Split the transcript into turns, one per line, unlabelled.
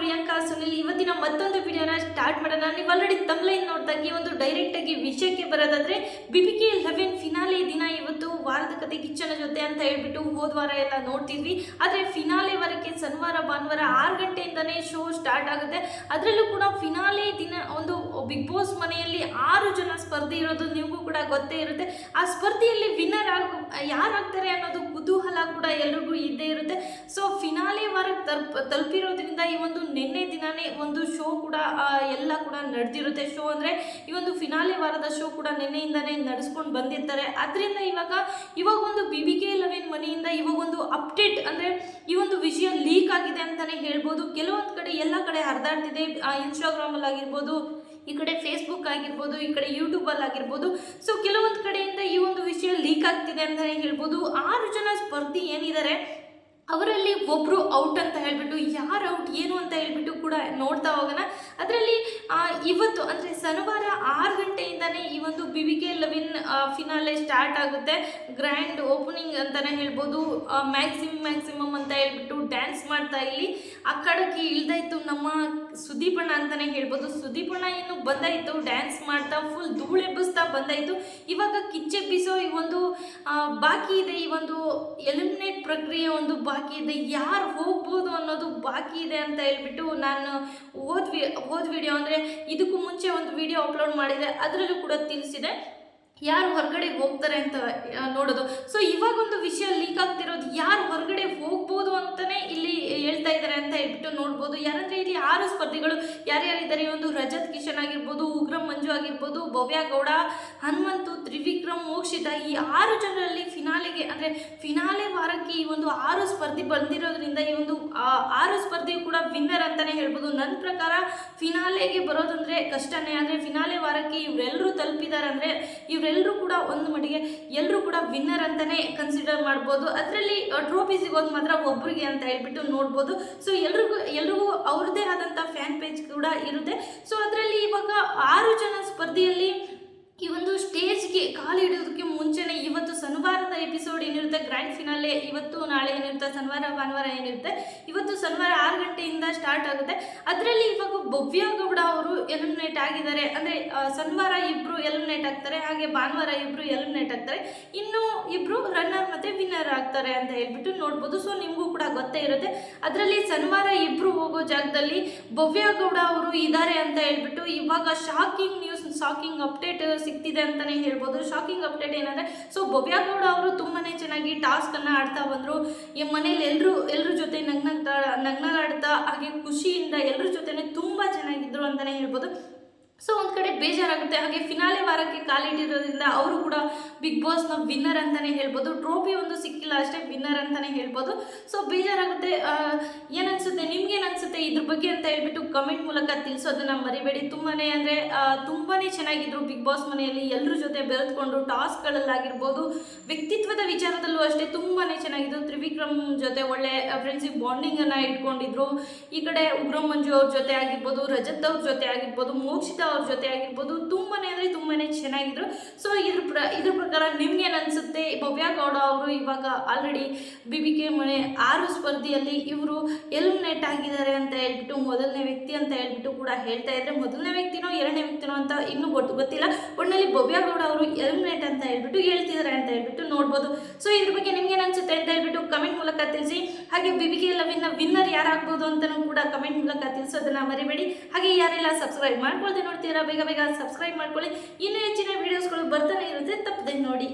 ಪ್ರಿಯಾಂಕಾ ಸುನಿಲ್ ಇವತ್ತಿನ ಮತ್ತೊಂದು ವಿಡಿಯೋನ ಸ್ಟಾರ್ಟ್ ಮಾಡೋಣ. ನೀವು ಆಲ್ರೆಡಿ ತಮ್ಲೈನ್ ನೋಡಿದಾಗ ಈ ಒಂದು ಡೈರೆಕ್ಟ್ ಆಗಿ ವಿಷಯಕ್ಕೆ ಬರೋದಾದ್ರೆ BBK 11 ಫಿನಾಲೆ ದಿನ ಇವತ್ತು ವಾರದ ಕತೆ ಕಿಚ್ಚನ ಜೊತೆ ಅಂತ ಹೇಳ್ಬಿಟ್ಟು ಹೋದ್ವಾರ ಎಲ್ಲ ನೋಡ್ತಿದ್ವಿ. ಆದರೆ ಫಿನಾಲೆ ವರಕ್ಕೆ ಶನಿವಾರ ಭಾನುವಾರ 6 ಗಂಟೆಯಿಂದನೇ ಶೋ ಸ್ಟಾರ್ಟ್ ಆಗುತ್ತೆ. ಅದರಲ್ಲೂ ಕೂಡ ಫಿನಾಲೆ ದಿನ ಒಂದು ಬಿಗ್ ಬಾಸ್ ಮನೆಯಲ್ಲಿ 6 ಜನ ಸ್ಪರ್ಧಿ ಇರೋದು ನಿಮಗೂ ಕೂಡ ಗೊತ್ತೇ ಇರುತ್ತೆ. ಆ ಸ್ಪರ್ಧೆಯಲ್ಲಿ ವಿನ್ನರ್ ಯಾರಾಗ್ತಾರೆ ಅನ್ನೋದು ಕುತೂಹಲ ಕೂಡ ಎಲ್ರಿಗೂ ಇದ್ದೇ ಇರುತ್ತೆ. ಸೊ ಫಿನಾಲೆ ವಾರಕ್ಕೆ ತಲುಪಿರೋದ್ರಿಂದ ಈ ಒಂದು ನಿನ್ನೆ ದಿನಾನೇ ಒಂದು ಶೋ ಕೂಡ ಎಲ್ಲ ಕೂಡ ನಡೆದಿರುತ್ತೆ. ಶೋ ಅಂದರೆ ಈ ಒಂದು ಫಿನಾಲೆ ವಾರದ ಶೋ ಕೂಡ ನಿನ್ನೆಯಿಂದನೇ ನಡೆಸ್ಕೊಂಡು ಬಂದಿರ್ತಾರೆ. ಅದರಿಂದ ಇವಾಗ ಒಂದು BBK 11 ಮನೆಯಿಂದ ಇವಾಗ ಒಂದು ಅಪ್ಡೇಟ್ ಅಂದರೆ ಈ ಒಂದು ವಿಷಯ ಲೀಕ್ ಆಗಿದೆ ಅಂತಲೇ ಹೇಳ್ಬೋದು. ಕೆಲವೊಂದು ಕಡೆ ಎಲ್ಲ ಕಡೆ ಹರಿದಾಡ್ತಿದೆ. ಇನ್ಸ್ಟಾಗ್ರಾಮಲ್ಲಿ ಆಗಿರ್ಬೋದು, ಈ ಕಡೆ ಫೇಸ್ಬುಕ್ ಆಗಿರ್ಬೋದು, ಈ ಕಡೆ ಯೂಟ್ಯೂಬಲ್ಲಿ ಆಗಿರ್ಬೋದು. ಸೊ ಕೆಲವೊಂದು ಕಡೆಯಿಂದ ಈ ಒಂದು ವಿಷಯ ಲೀಕ್ ಆಗ್ತಿದೆ ಅಂತಲೇ ಹೇಳ್ಬೋದು. 6 ಜನ ಸ್ಪರ್ಧಿ ಏನಿದ್ದಾರೆ ಅವರಲ್ಲಿ ಒಬ್ಬರು ಔಟ್ ಅಂತ ಹೇಳ್ಬಿಟ್ಟು, ಯಾರು ಔಟ್ ಏನು ಅಂತ ಹೇಳ್ಬಿಟ್ಟು ಕೂಡ ನೋಡ್ತಾ ಹೋಗೋಣ. ಅದರಲ್ಲಿ ಇವತ್ತು ಅಂದರೆ ಶನಿವಾರ 6 ಗಂಟೆಯಿಂದನೇ ಈ ಒಂದು BBK 11 ಫಿನಾಲೆ ಸ್ಟಾರ್ಟ್ ಆಗುತ್ತೆ. ಗ್ರ್ಯಾಂಡ್ ಓಪನಿಂಗ್ ಅಂತಲೇ ಹೇಳ್ಬೋದು. ಮ್ಯಾಕ್ಸಿಮಮ್ ಅಂತ ಹೇಳ್ಬಿಟ್ಟು ಡ್ಯಾನ್ಸ್ ಮಾಡ್ತಾ ಇಲ್ಲಿ ಅಕ್ಕಡಕ್ಕೆ ಇಳ್ದಾಯಿತು ನಮ್ಮ ಸುದೀಪಣ್ಣ ಅಂತಲೇ ಹೇಳ್ಬೋದು. ಸುದೀಪಣ್ಣ ಏನು ಬಂದಾಯಿತು, ಡ್ಯಾನ್ಸ್ ಮಾಡ್ತಾ ಫುಲ್ ಧೂಳೆಬ್ಬಿಸ್ತಾ ಬಂದಾಯಿತು. ಇವಾಗ ಕಿಚ್ಚೆಬ್ಬಿಸೋ ಈ ಒಂದು ಬಾಕಿ ಇದೆ, ಈ ಒಂದು ಎಲಿಮಿನೇಟ್ ಪ್ರಕ್ರಿಯೆ ಒಂದು ಬಾಕಿ ಇದೆ, ಯಾರು ಹೋಗ್ಬೋದು ಅನ್ನೋದು ಬಾಕಿ ಇದೆ ಅಂತ ಹೇಳ್ಬಿಟ್ಟು ನಾನು ಹೋದ ವಿಡಿಯೋ ಅಂದರೆ ಇದಕ್ಕೂ ಮುಂಚೆ ಒಂದು ವಿಡಿಯೋ ಅಪ್ಲೋಡ್ ಮಾಡಿದೆ, ಅದರಲ್ಲೂ ಕೂಡ ತಿಳಿಸಿದೆ ಯಾರು ಹೊರಗಡೆ ಹೋಗ್ತಾರೆ ಅಂತ ನೋಡೋದು. ಸೊ ಇವಾಗ ಒಂದು ವಿಷಯ ಲೀಕ್ ಆಗ್ತಿರೋದು ಯಾರು ಹೊರಗಡೆ ಹೋಗ್ಬೋದು ಅಂತಲೇ ಇಲ್ಲಿ ಹೇಳ್ತಾ ಇದ್ದಾರೆ ಅಂತ ಹೇಳ್ಬಿಟ್ಟು ನೋಡ್ಬೋದು. ಯಾರಂದರೆ ಇಲ್ಲಿ 6 ಸ್ಪರ್ಧಿಗಳು ಯಾರ್ಯಾರಿದ್ದಾರೆ, ಒಂದು ರಜತ್ ಕಿಶನ್ ಆಗಿರ್ಬೋದು, ಉಗ್ರಂ ಮಂಜು ಆಗಿರ್ಬೋದು, ಭವ್ಯ ಗೌಡ, ಹನುಮಂತು, ತ್ರಿವಿಕ್ರಮ್, ಮೋಕ್ಷಿತ, ಈ 6 ಜನರಲ್ಲಿ ಫಿನಾಲೆಗೆ ಅಂದರೆ ಫಿನಾಲೆ ವಾರಕ್ಕೆ ಈ ಒಂದು 6 ಸ್ಪರ್ಧಿ ಬಂದಿರೋದ್ರಿಂದ ಈ ಒಂದು 6 ಸ್ಪರ್ಧಿ ಕೂಡ ವಿನ್ನರ್ ಅಂತಲೇ ಹೇಳ್ಬೋದು. ನನ್ನ ಪ್ರಕಾರ ಫಿನಾಲೆಗೆ ಬರೋದಂದರೆ ಕಷ್ಟನೇ. ಅಂದರೆ ಫಿನಾಲೆ ವಾರಕ್ಕೆ ಇವರೆಲ್ಲರೂ ತಲುಪಿದ್ದಾರೆ ಅಂದರೆ ಇವರೆಲ್ಲರೂ ಕೂಡ ಒಂದು ಮಟ್ಟಿಗೆ ಎಲ್ಲರೂ ಕೂಡ ವಿನ್ನರ್ ಅಂತಲೇ ಕನ್ಸಿಡರ್ ಮಾಡ್ಬೋದು. ಅದರಲ್ಲಿ ಟ್ರೋಫಿ ಸಿಗೋದು ಮಾತ್ರ ಒಬ್ಬರಿಗೆ ಅಂತ ಹೇಳ್ಬಿಟ್ಟು ನೋಡ್ಬೋದು. ಸೊ ಎಲ್ರಿಗೂ ಅವ್ರದ್ದೇ ಆದಂಥ ಫ್ಯಾನ್ ಪೇಜ್ ಕೂಡ ಇರುತ್ತೆ. ಸೊ ಅದರಲ್ಲಿ ಇವಾಗ 6 ಜನ ಸ್ಪರ್ಧೆಯಲ್ಲಿ ಈ ಒಂದು ಸ್ಟೇಜ್ಗೆ ಕಾಲಿಡೋದಕ್ಕೆ ಮುಂಚೆನೇ ಇವತ್ತು ಶನಿವಾರದ ಎಪಿಸೋಡ್ ಏನಿರುತ್ತೆ, ಗ್ರ್ಯಾಂಡ್ ಫಿನಾಲೆ ಇವತ್ತು ನಾಳೆ ಏನಿರುತ್ತೆ, ಶನಿವಾರ ಭಾನುವಾರ ಏನಿರುತ್ತೆ, ಇವತ್ತು ಶನಿವಾರ 6 ಗಂಟೆಯಿಂದ ಸ್ಟಾರ್ಟ್ ಆಗುತ್ತೆ. ಅದರಲ್ಲಿ ಇವಾಗ ಭವ್ಯ ಗೌಡ ಅವರು ಎಲಿಮಿನೇಟ್ ಆಗಿದ್ದಾರೆ. ಅಂದರೆ ಶನಿವಾರ ಇಬ್ಬರು ಎಲಿಮಿನೇಟ್ ಆಗ್ತಾರೆ, ಹಾಗೆ ಭಾನುವಾರ ಇಬ್ಬರು ಎಲಿಮಿನೇಟ್ ಆಗ್ತಾರೆ, ಇನ್ನು ಇಬ್ಬರು ರನ್ನರ್ ಮತ್ತು ವಿನ್ನರ್ ಆಗ್ತಾರೆ ಅಂತ ಹೇಳ್ಬಿಟ್ಟು ನೋಡ್ಬೋದು. ಸೊ ನಿಮಗೂ ಕೂಡ ಗೊತ್ತೇ ಇರುತ್ತೆ. ಅದರಲ್ಲಿ ಶನಿವಾರ ಇಬ್ಬರು ಹೋಗೋ ಜಾಗದಲ್ಲಿ ಭವ್ಯ ಗೌಡ ಅವರು ಇದ್ದಾರೆ ಅಂತ ಹೇಳ್ಬಿಟ್ಟು ಇವಾಗ ಶಾಕಿಂಗ್ ನ್ಯೂಸ್, ಶಾಕಿಂಗ್ ಅಪ್ಡೇಟ್ ಸಿಗ್ತಿದೆ ಅಂತಲೇ ಹೇಳ್ಬೋದು. ಶಾಕಿಂಗ್ ಅಪ್ಡೇಟ್ ಏನಂದರೆ, ಸೊ ಭವ್ಯ ಗೌಡ ಅವರು ತುಂಬಾ ಚೆನ್ನಾಗಿ ಟಾಸ್ಕನ್ನು ಆಡ್ತಾ ಬಂದರು. ಈ ಮನೇಲಿ ಎಲ್ಲರ ಜೊತೆ ನಗ್ನಾಡ್ತಾ ಹಾಗೆ ಖುಷಿಯಿಂದ ಎಲ್ಲರ ಜೊತೆನೇ ತುಂಬ ಚೆನ್ನಾಗಿದ್ದರು ಅಂತಲೇ ಹೇಳ್ಬೋದು. ಸೊ ಒಂದು ಕಡೆ ಬೇಜಾರಾಗುತ್ತೆ. ಹಾಗೆ ಫಿನಾಲೆ ವಾರಕ್ಕೆ ಕಾಲಿಟ್ಟಿರೋದ್ರಿಂದ ಅವರು ಕೂಡ ಬಿಗ್ ಬಾಸ್ನ ವಿನ್ನರ್ ಅಂತಲೇ ಹೇಳ್ಬೋದು. ಟ್ರೋಫಿ ಒಂದು ಸಿಕ್ಕಿಲ್ಲ ಅಷ್ಟೇ, ವಿನ್ನರ್ ಅಂತಲೇ ಹೇಳ್ಬೋದು. ಸೊ ಬೇಜಾರಾಗುತ್ತೆ. ಏನನ್ಸುತ್ತೆ, ನಿಮ್ಗೇನು ಅನಿಸುತ್ತೆ ಇದ್ರ ಬಗ್ಗೆ ಅಂತ ಹೇಳ್ಬಿಟ್ಟು ಕಮೆಂಟ್ ಮೂಲಕ ತಿಳಿಸೋದನ್ನ ಮರಿಬೇಡಿ. ತುಂಬಾ ಚೆನ್ನಾಗಿದ್ರು ಬಿಗ್ ಬಾಸ್ ಮನೆಯಲ್ಲಿ, ಎಲ್ಲರ ಜೊತೆ ಬೆರೆತ್ಕೊಂಡು ಟಾಸ್ಕ್ಗಳಲ್ಲಾಗಿರ್ಬೋದು, ವ್ಯಕ್ತಿತ್ವದ ವಿಚಾರದಲ್ಲೂ ಅಷ್ಟೇ ತುಂಬಾ ಚೆನ್ನಾಗಿದ್ರು. ತ್ರಿವಿಕ್ರಮ್ ಜೊತೆ ಒಳ್ಳೆ ಫ್ರೆಂಡ್ಶಿಪ್ ಬಾಂಡಿಂಗನ್ನು ಇಟ್ಕೊಂಡಿದ್ರು. ಈ ಕಡೆ ಉಗ್ರಂ ಮಂಜು ಅವ್ರ ಜೊತೆ ಆಗಿರ್ಬೋದು, ರಜತ್ ಅವ್ರ ಜೊತೆ ಆಗಿರ್ಬೋದು, ಮೋಕ್ಷಿತ ಅವ್ರ ಜೊತೆ ಆಗಿರ್ಬೋದು, ತುಂಬಾ ಚೆನ್ನಾಗಿದ್ರು. ಸೊ ಇದ್ರ ಪ್ರಕಾರ ನಿಮ್ಗೇನು ಅನಿಸುತ್ತೆ? ಭವ್ಯ ಗೌಡ ಅವರು ಇವಾಗ ಆಲ್ರೆಡಿ BBK ಮನೆ 6 ಸ್ಪರ್ಧೆಯಲ್ಲಿ ಇವರು ಎಲಿಮಿನೇಟ್ ಆಗಿದ್ದಾರೆ ಅಂತ ಹೇಳ್ಬಿಟ್ಟು ಮೊದಲನೇ ವ್ಯಕ್ತಿ ಅಂತ ಹೇಳ್ಬಿಟ್ಟು ಕೂಡ ಹೇಳ್ತಾ ಇದ್ರೆ, ಮೊದಲನೇ ವ್ಯಕ್ತಿನೋ 2ನೇ ವ್ಯಕ್ತಿನೋ ಅಂತ ಇನ್ನೂ ಗೊತ್ತಿಲ್ಲ. ಒಟ್ಟಿನಲ್ಲಿ ಭವ್ಯ ಗೌಡ ಅವರು ಎಲಿಮಿನೇಟ್ ಅಂತ ಹೇಳ್ಬಿಟ್ಟು ಹೇಳ್ತಿದ್ದಾರೆ ಅಂತ ಹೇಳ್ಬಿಟ್ಟು ನೋಡ್ಬೋದು. ಸೊ ಇದ್ರ ಬಗ್ಗೆ ನಿಮ್ಗೇನು ಅನಿಸುತ್ತೆ ಅಂತ ಹೇಳ್ಬಿಟ್ಟು ಕಮೆಂಟ್ ಮೂಲಕ ತಿಳಿಸಿ. ಹಾಗೆ BBK 11 ವಿನ್ನರ್ ಯಾರಾಗ್ಬೋದು ಅಂತಲೂ ಕೂಡ ಕಮೆಂಟ್ ಮೂಲಕ ತಿಳಿಸೋದನ್ನ ಮರಿಬೇಡಿ. ಹಾಗೆ ಯಾರೆಲ್ಲ ಸಬ್ಸ್ಕ್ರೈಬ್ ಮಾಡ್ಕೊಳ್ದೆ ನೋಡ್ತೀರಾ ಬೇಗ ಸಬ್ಸ್ಕ್ರೈಬ್ ಮಾಡ್ಕೊಳ್ಳಿ. ಇನ್ನೂ ಹೆಚ್ಚಿನ ವಿಡಿಯೋಸ್ಗಳು ಬರ್ತಾನೆ ಇರುತ್ತೆ, ತಪ್ಪದೆ ನೋಡಿ.